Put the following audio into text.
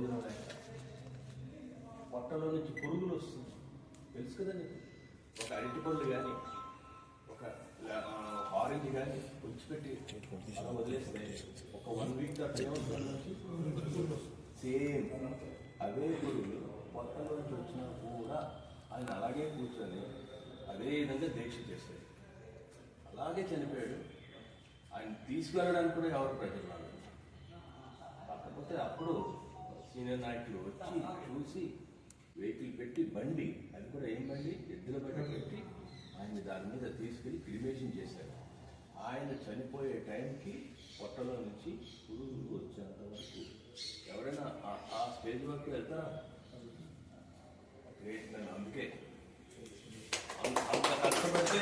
భోజనం లేక పొట్టలో నుంచి పురుగులు వస్తుంది. తెలుసు కదా నీకు. ఒక అరటిపండు కానీ ఒక ఆరెంజ్ కానీ విడిచిపెట్టి అలా వదిలేస్తే ఒక 1 వీక్ నుంచి సేమ్ అవే పురుగులు పొట్టలోంచి వచ్చినా కూడా ఆయన అలాగే కూర్చొని అదే విధంగా దీక్ష చేశాడు. అలాగే చనిపోయాడు. ఆయన తీసుకెళ్ళడానికి కూడా ఎవరు ప్రజలు రాలేదు. కాకపోతే అప్పుడు సీనియర్ నాయకులు వచ్చి చూసి వెహికల్ పెట్టి బండి, అది కూడా ఏం బండి, ఎద్దుల బండి పెట్టి ఆయన దాని మీద తీసుకెళ్ళి క్రిమేషన్ చేశారు. ఆయన చనిపోయే టైంకి పొట్టలో నుంచి పురుగులు వచ్చేంత వరకు ఎవరైనా ఆ స్టేజ్ వరకు వెళ్తారా? గ్రేట్. నేను అందుకే అంత కష్టపడితే